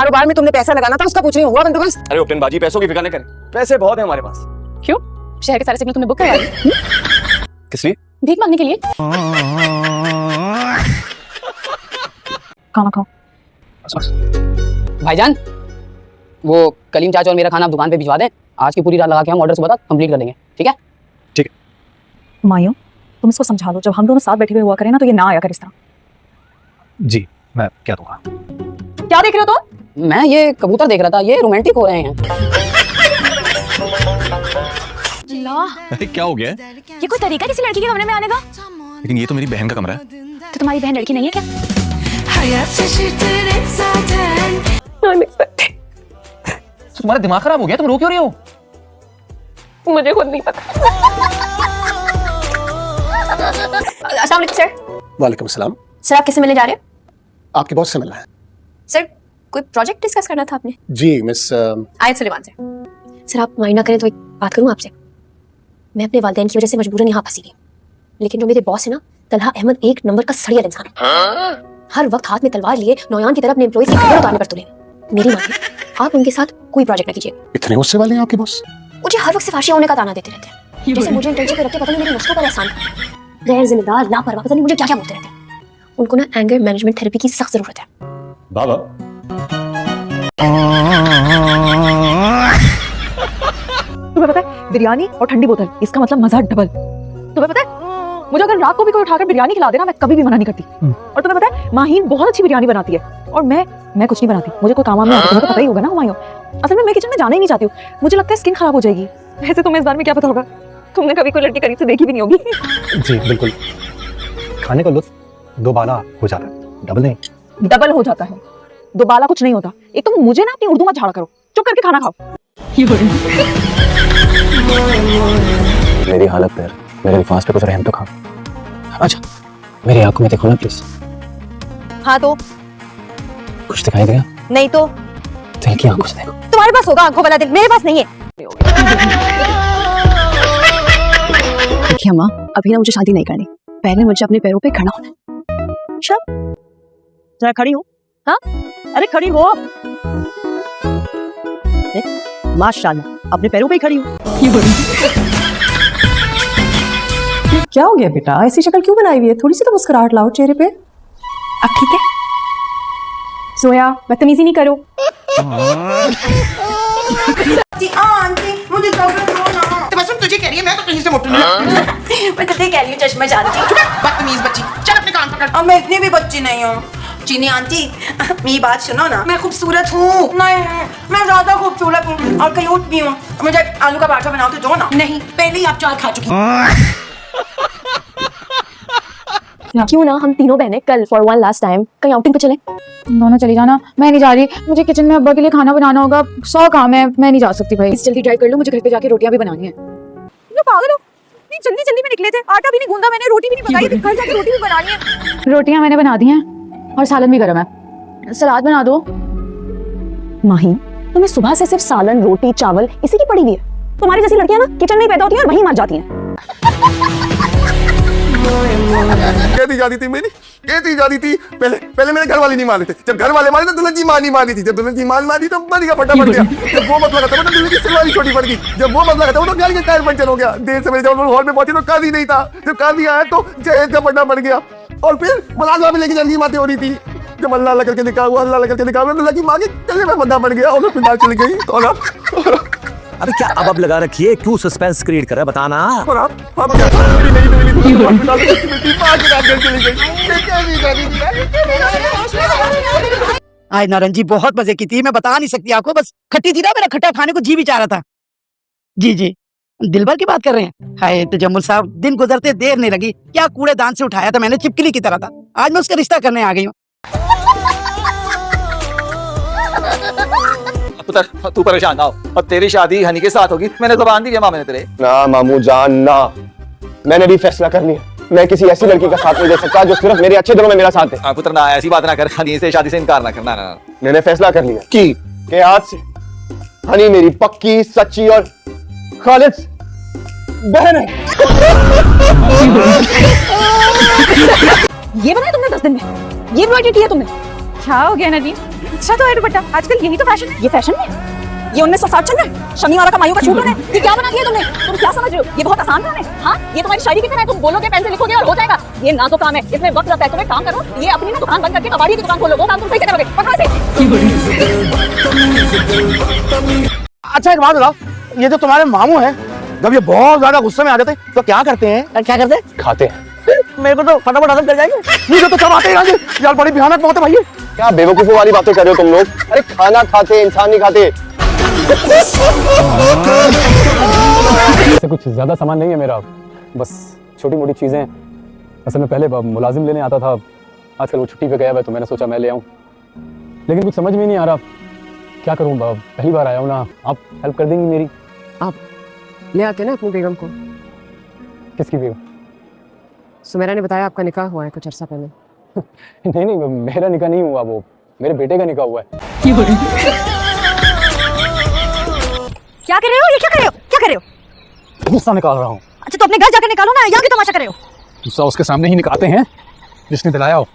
कारोबार में तुमने पैसा लगाना था, उसका पूछ रही हूँ, हुआ बंदोबस्त? अरे ओपन बाजी, पैसों की फिक्र न करें, पैसे बहुत है हमारे पास। क्यों? शहर के सारे सिग्नल तुमने बुक करवा दिए? किस लिए? भीख मांगने के लिए। खाना खाओ। भाईजान, वो कलीम चाचा और मेरा खाना आप दुकान पे भिजवा दें। आज की पूरी रात लगा के हम ऑर्डर सुबह तक कंप्लीट कर देंगे, ठीक है? ठीक है। मायूं, तुम इसको समझा लो, जब हम दोनों साथ बैठे हुए हुआ करें ना तो ये ना आया कर इस तरह। जी मैं क्या दूंगा। क्या देख रहे हो तुम? मैं ये कबूतर देख रहा था, ये रोमांटिक हो रहे हैं। अरे क्या हो गया है? ये कोई तरीका किसी लड़की के कमरे में आने का? लेकिन ये तो मेरी बहन का कमरा है। तो तुम्हारी बहन लड़की नहीं है क्या? तुम्हारा दिमाग खराब हो गया, तुम रो क्यों रही हो? मुझे खुद नहीं पता। अस्सलाम वालेकुम सर। वालेकुम सलाम। सर आप किससे मिलने जा रहे हैं? आपके बॉस से मिलना है। सर कोई प्रोजेक्ट डिस्कस करना था आपने? जी मिस आयत सुलेमान से। सर आप माइंड ना करें तो एक बात करूं आपसे। मैं अपने वालिदैन की वजह से मजबूरन यहाँ फंसी हुई, लेकिन जो मेरे बॉस है ना, तलहा अहमद, एक नंबर का सड़ियल इंसान है। हर वक्त हाथ में तलवार लिए नौयान की तरफ अपने एम्प्लॉइज की खबर उतारने पर तुले। मेरी मानिए, आप उनके साथ कोई प्रोजेक्ट न कीजिएगा। इतने गुस्से वाले हैं आपके बॉस? मुझे हर वक्त सिफारिशें होने का ताना देते रहते हैं, जैसे मुझे इंटर्नशिप पे रखते पता नहीं मेरे नस्लों पर एहसान कर, गैर जिम्मेदार, लापरवाह, पता नहीं मुझे क्या क्या बोलते रहते हैं। उनको ना एंगर मैनेजमेंट थेरेपी की सख्त जरूरत है। बाबा तुम्हें पता है, बिरयानी और ठंडी बोतल, इसका मतलब मजा डबल। तुम्हें पता है, मुझे अगर रात को भी कोई उठाकर बिरयानी खिला देना, मैं कभी भी मना नहीं करती। और तुम्हें पता है, माहीन बहुत अच्छी बिरयानी बनाती है, और मैं कुछ नहीं बनाती। मुझे कोई काम नहीं आता, तुम्हें तो पता ही होगा ना हुमायूं। असल में मैं किचन में जाना ही नहीं चाहती हूँ, मुझे लगता है स्किन खराब हो जाएगी। वैसे तुम्हें इस बारे में क्या पता होगा, तुमने कभी कोई लड़की करीब से देखी भी नहीं होगी। जी बिल्कुल, खाने का लुत्फ दोबारा हो जाता है, डबल नहीं। डबल हो जाता है, दोबारा कुछ नहीं होता। एक तो मुझे ना अपनी उर्दू मत झाड़ा करो, चुप करके खाना खाओ। मेरी हालत पर, मेरे अल्फाज पे कुछ रहम तो खा। अच्छा मेरी आंखों में देखो ना प्लीज। हाँ तो कुछ दिखाई देगा? नहीं तो दिल की आंखों से देखो। तुम्हारे पास होगा आंखों वाला दिल, मेरे पास नहीं है। देखिए अम्मा, अभी ना मुझे शादी नहीं करनी, पहले मुझे अपने पैरों पे खड़ा होना है। शब जरा खड़ी हो। हाँ अरे खड़ी हो, माशाल्लाह अपने पैरों पे ही खड़ी हो। क्या हो गया बेटा, ऐसी शक्ल क्यों बनाई हुई है? थोड़ी सी तो मुस्कुराहट लाओ चेहरे पे। अब ठीक है? सोया बदतमीजी नहीं करो। आंटी मुझे बस तुझे कह रही है, मैं तो कहीं से मोटू नहीं। मैं तुझे कह रही हूँ चश्मा जानती। बदतमीज बच्ची, चल अपने कान पकड़। अब मैं इतनी भी बच्ची नहीं हूँ। चीनी आंटी मेरी बात सुनो ना, मैं खूबसूरत हूँ। नहीं मैं ज्यादा खूबसूरत हूँ और क्यूट भी हूँ। मुझे आलू का पराठा बना के दो ना। नहीं, पहले ही आप 4 खा चुकी। क्यों ना हम तीनों बहनें कल फॉर वन लास्ट टाइम कहीं आउटिंग पे चलें? दोनों चली जाना, मैं नहीं जा रही। मुझे किचन में अब्बा के लिए खाना बनाना होगा, 100 काम है, मैं नहीं जा सकती भाई। जल्दी ट्राई कर लो, मुझे घर पे जाके रोटियां भी बनानी है। तुम पागल हो? नहीं जल्दी जल्दी में निकले थे, आटा भी नहीं गूंदा मैंने, रोटी भी नहीं पकाई थी, घर जाके रोटी भी बनानी है। रोटियां मैंने बना दी हैं और सालन भी गर्म है, सलाद बना दो। माही, तुम्हें सुबह से सिर्फ सालन, रोटी, चावल इसी की पड़ी हुई है। तुम्हारी जैसी लड़कियां ना किचन में ही पैदा होती हैं और वहीं मर जाती हैं। कहती जाती थी मेरी, कहती जाती थी। पहले मेरे घर वाले नहीं माने थे, जब घर वाले माने तो दुल्हन की मां नहीं मानी थी। जब दुल्हन की मां मानी तो बड़ी का फटा पड़ गया। जब वो मत लगा था तो दुल्हन की सलवारी छोटी पड़ गई। जब वो मत लगा था तो गाड़ी का टायर पंचर हो गया। देर से मेरे जब हॉल में पहुंचे तो काजी नहीं था। जब काजी आया तो जहेज का पड़ना पड़ गया। और फिर मलाजवा में लेके जाने की बातें हो रही थी। जब अल्लाह अल्लाह करके निकाह हुआ, अल्लाह अल्लाह करके निकाह हुआ, दुल्हन की मां के चलने में बंदा पड़ गया और फिर चली गई। और अरे क्या अब लगा रखी है, क्यों सस्पेंस क्रिएट कर रहा है, बताना। और आप क्या नहीं मिली तो अस्पताल में मां के साथ घर चली गई। आज नारंगी बहुत मजे की थी, मैं बता नहीं सकती आपको, बस खट्टी थी ना, मेरा खट्टा खाने को जी भी चाह रहा था। जी जी, दिलबर की बात कर रहे हैं? हाय तजम्मुल साहब, दिन गुजरते देर नहीं लगी, क्या कूड़ेदान से उठाया था मैंने, चिपकली की तरह था। आज मैं उसका रिश्ता करने आ गई हूँ। पुत्र तू परेशान ना हो, और तेरी शादी हनी के साथ होगी, मैंने ज़बान दी है मामे ने तेरे। ना मामू जान ना, मैंने भी फैसला कर लिया। मैं किसी ऐसी लड़की का साथ नहीं दे सकता जो सिर्फ मेरे अच्छे दिनों में मेरा साथ है। पुत्र ना ऐसी बात ना कर, हनी से शादी से इनकार ना करना। ना मैंने फैसला कर लिया कि आज से हनी मेरी पक्की, सच्ची और खालिद बहन है। ये बनाया तुमने 10 दिन में? ये एम्ब्रॉयडरी की है तुमने? अच्छा हो गया ना जी। अच्छा तो है दुपट्टा, आजकल यही तो फैशन है। ये फैशन है? ये 1960 चल रहा है, शनिवार का मायूं का छूट है। ये क्या बना दिया तुमने? तुम क्या समझ रहे हो? ये बहुत आसान काम है। हाँ, ये तुम्हारी शायरी की तरह है, तुम बोलोगे, पेन से लिखोगे और हो जाएगा। ये नाजुक काम है, इसमें वक्त लगता है। तुम एक काम करो, ये अपनी ना दुकान बंद करके कबाड़ी की दुकान खोलो, वो काम तुम सही से करोगे। पकड़ो इसे। अच्छा एक बात बताओ, ये जो तुम्हारे मामू हैं, जब ये बहुत ज्यादा गुस्से में आ जाते हैं तो क्या करते हैं? क्या करते हैं? खाते हैं। मेरे को तो फटाफट हजम कर जाएंगे। मुझे तो सब आते हैं यार, बड़ी भयानक बात है भाई। क्या बेवकूफों वाली बातें कर रहे हो तुम लोग? अरे खाना खाते हैं, इंसान नहीं खाते। ऐसे कुछ ज्यादा सामान नहीं है मेरा, बस छोटी मोटी चीजें। असल में पहले मुलाजिम लेने आता था, आजकल वो छुट्टी पे गया है तो मैंने सोचा मैं ले आऊं, लेकिन कुछ समझ में नहीं आ रहा क्या करूं। पहली बार आया हूं ना, आप हेल्प कर देंगी मेरी? आप ले आते ना अपनी बेगम को। किसकी बेगम? सुमेरा ने बताया आपका निकाह हुआ है कुछ अर्सा पहले। नहीं नहीं, मेरा निकाह नहीं हुआ, वो मेरे बेटे का निकाह हुआ है। क्या कर रहे हो? ये क्या कर रहे हो? क्या कर रहे हो? गुस्सा निकाल रहा हूँ। अच्छा तो अपने घर जाकर निकालो ना, यहाँ की तमाशा कर रहे हो? गुस्सा उसके सामने ही निकालते हैं जिसने दिलाया हो।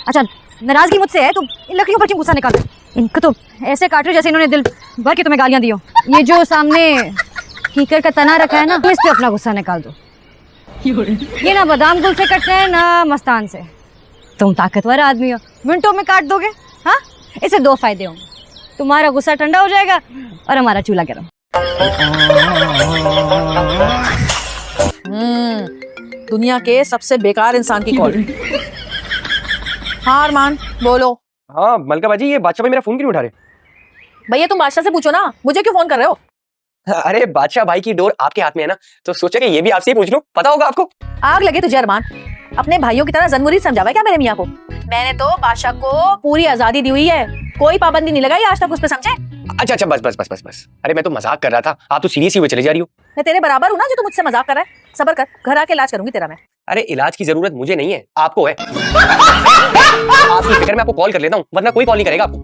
अच्छा नाराजगी मुझसे है तो इन लकड़ियों पर क्यों गुस्सा निकाल रहे हो? इनको तो ऐसे काट रहे हो जैसे इन्होंने दिल भर के तुम्हें गालियां दी हो। ये जो सामने कीकर का तना रखा है ना, तो इस पे अपना गुस्सा निकाल दो। ये ना बादाम गुल से कटते हैं ना मस्तान से। तुम ताकतवर आदमी हो, मिनटों में काट दोगे। हाँ, इससे दो फायदे होंगे, तुम्हारा गुस्सा ठंडा हो जाएगा और हमारा चूल्हा गर्म। दुनिया के सबसे बेकार इंसान की कॉल। हाँ अरमान बोलो। हाँ मलका बाजी, ये बादशाह भाई मेरा फोन क्यों नहीं उठा रहे? भैया तुम बादशाह से पूछो ना, मुझे क्यों फोन कर रहे हो? अरे बादशाह भाई की डोर आपके हाथ में है ना, तो सोचा कि ये भी आपसे ही पूछ लूं, पता होगा आपको। आग लगे तुझे अरमान, अपने भाइयों की तरह जनमुरी समझावा है क्या मेरे मियाँ को? मैंने तो बादशाह को पूरी आजादी दी हुई है, कोई पाबंदी नहीं लगाई आज तक उस पर, समझे? अच्छा अच्छा, बस बस बस बस बस। अरे मैं तो मजाक कर रहा था, आप तो सीरियस ही हुए चले जा रही हो। मैं तेरे बराबर हूँ ना जो तू मुझसे मजाक कर रहा है। सबर कर, घर आके इलाज करूंगी तेरा मैं। अरे इलाज की जरूरत मुझे नहीं है, आपको है। आपकी फिक्र में आपको कॉल कर लेता हूँ, वरना कोई कॉल नहीं करेगा आपको।